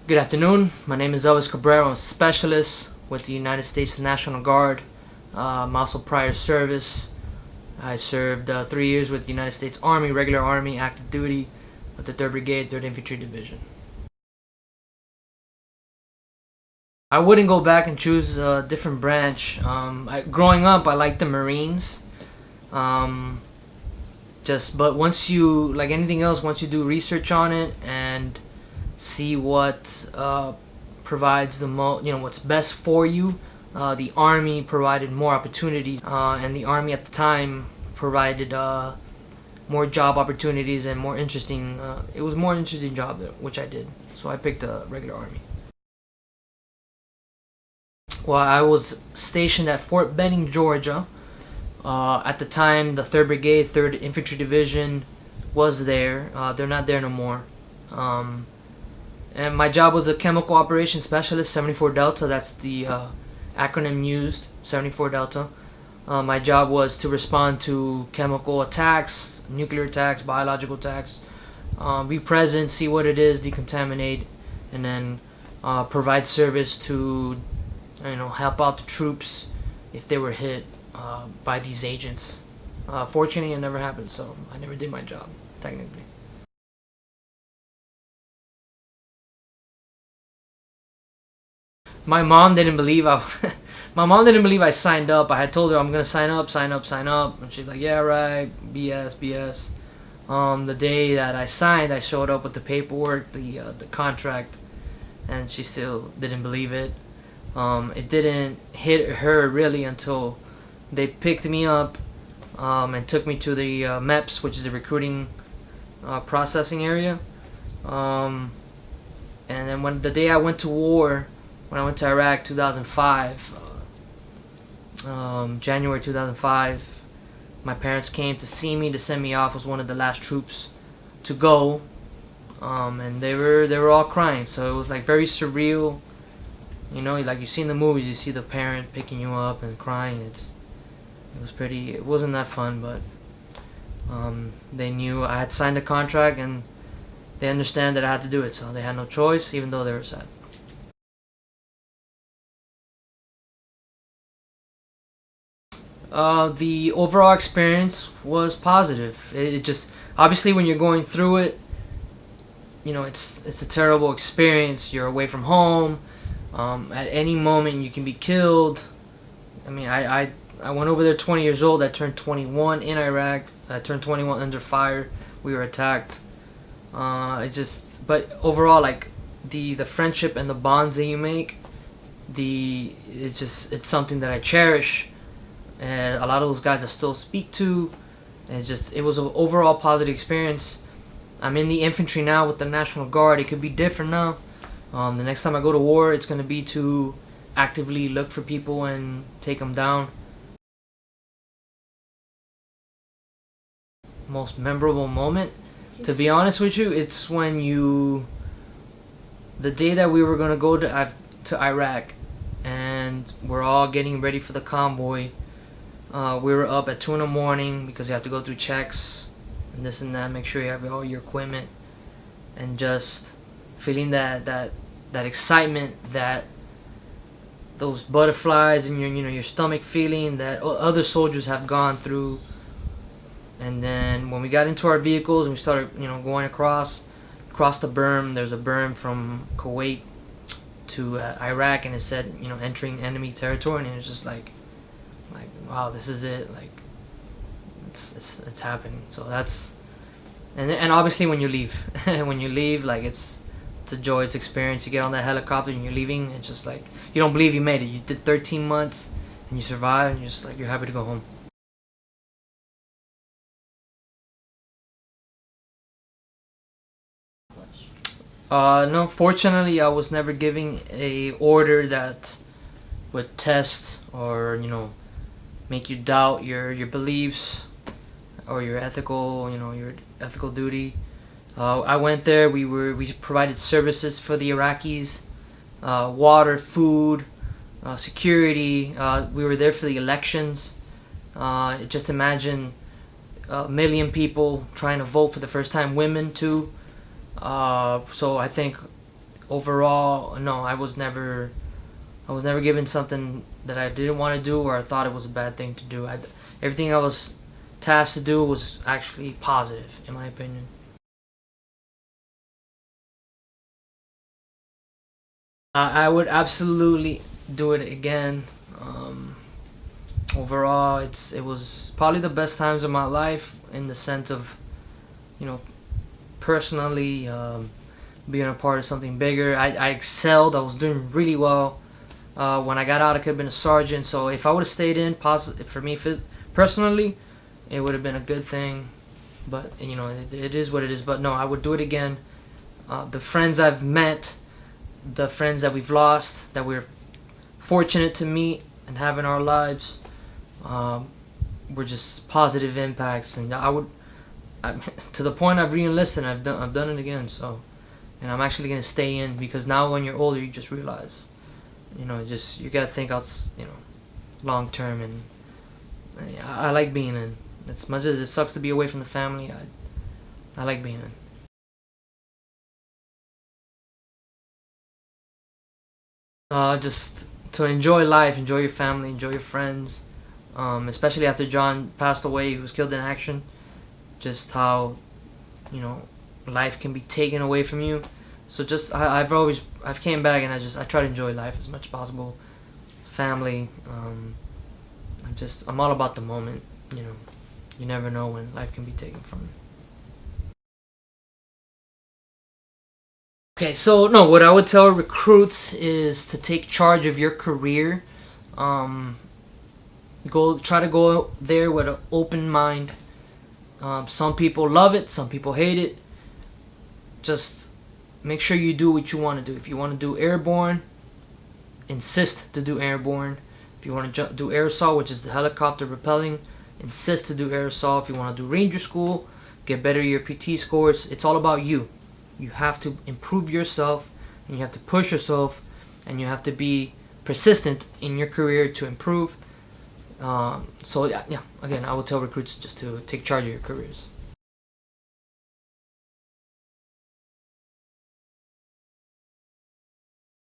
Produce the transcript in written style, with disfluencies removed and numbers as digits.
Good afternoon. My name is Elvis Cabrera. I'm a specialist with the United States National Guard. I'm also prior service. I served 3 years with the United States Army, regular Army, active duty with the 3rd Brigade, 3rd Infantry Division. I wouldn't go back and choose a different branch. Growing up, I liked the Marines. Um, but once you, like anything else, once you do research on it and see what provides the most, what's best for you. The Army provided more opportunities, and the Army at the time provided more job opportunities and more interesting. It was more interesting job which I did, so I picked a regular Army. Well, I was stationed at Fort Benning, Georgia. At the time, the 3rd Brigade, 3rd Infantry Division was there. They're not there no more. And my job was a chemical operations specialist, 74 Delta. That's the acronym used, 74 Delta. My job was to respond to chemical attacks, nuclear attacks, biological attacks, be present, see what it is, decontaminate, and then provide service to, help out the troops if they were hit by these agents. Fortunately, it never happened, so I never did my job, technically. My mom didn't believe I my mom didn't believe I signed up. I had told her I'm gonna sign up, and she's like, "Yeah, right, BS, BS." The day that I signed, I showed up with the paperwork, the contract, and she still didn't believe it. It didn't hit her really until they picked me up and took me to the MEPS, which is the recruiting processing area. And then when the day I went to war. When I went to Iraq, 2005, January 2005, my parents came to see me to send me off as one of the last troops to go, and they were all crying. So it was like very surreal, like you see in the movies, you see the parent picking you up and crying. It wasn't that fun, but they knew I had signed a contract and they understand that I had to do it, so they had no choice, even though they were sad. The overall experience was positive. It just obviously when you're going through it, it's a terrible experience. You're away from home. At any moment you can be killed. I mean, I went over there 20 years old. I turned 21 in Iraq. I turned 21 under fire. We were attacked. But overall, like the friendship and the bonds that you make, it's something that I cherish. And a lot of those guys I still speak to. And it was an overall positive experience. I'm in the infantry now with the National Guard. It could be different now. The next time I go to war, it's going to be to actively look for people and take them down. Most memorable moment, to be honest with you, it's when the day that we were going to go to Iraq, and we're all getting ready for the convoy. We were up at 2 in the morning because you have to go through checks and this and that, make sure you have all your equipment, and just feeling that excitement, that those butterflies in your stomach, feeling that other soldiers have gone through. And then when we got into our vehicles and we started going across the berm, there's a berm from Kuwait to Iraq, and it said entering enemy territory, and it was just like wow, this is it, like it's happening. So that's and obviously when you leave like it's a joyous experience. You get on that helicopter and you're leaving, it's just like you don't believe you made it. You did 13 months and you survived, and you're just like you're happy to go home. No, fortunately I was never giving a order that would test or make you doubt your beliefs or your ethical duty. I went there. We provided services for the Iraqis, water, food, security. We were there for the elections. Just imagine a million people trying to vote for the first time, women too. So I think overall, no, I was never given something that I didn't want to do or I thought it was a bad thing to do. Everything I was tasked to do was actually positive, in my opinion. I would absolutely do it again. Overall, it was probably the best times of my life in the sense of, you know, personally, being a part of something bigger. I excelled. I was doing really well. When I got out, I could have been a sergeant. So if I would have stayed in, for me, personally, it would have been a good thing. But you know, it is what it is. But no, I would do it again. The friends I've met, the friends that we've lost, that we're fortunate to meet and have in our lives, were just positive impacts. And to the point I've re-enlisted. I've done it again. So, and I'm actually gonna stay in because now when you're older, you just realize, you know, just you gotta think out, you know, long term. And I like being in. As much as it sucks to be away from the family, I like being in. Just to enjoy life, enjoy your family, enjoy your friends. Especially after John passed away, he was killed in action. Just how, you know, life can be taken away from you. So just I've came back and I try to enjoy life as much as possible. Family. I'm all about the moment. You know, you never know when life can be taken from you. Okay, so no, what I would tell recruits is to take charge of your career. Um, try to go there with an open mind. Some people love it, some people hate it. Just make sure you do what you want to do. If you want to do airborne, insist to do airborne. If you want to do aerosol, which is the helicopter rappelling, insist to do aerosol. If you want to do ranger school, get better your PT scores. It's all about you. You have to improve yourself, and you have to push yourself, and you have to be persistent in your career to improve. So yeah, again, I would tell recruits just to take charge of your careers.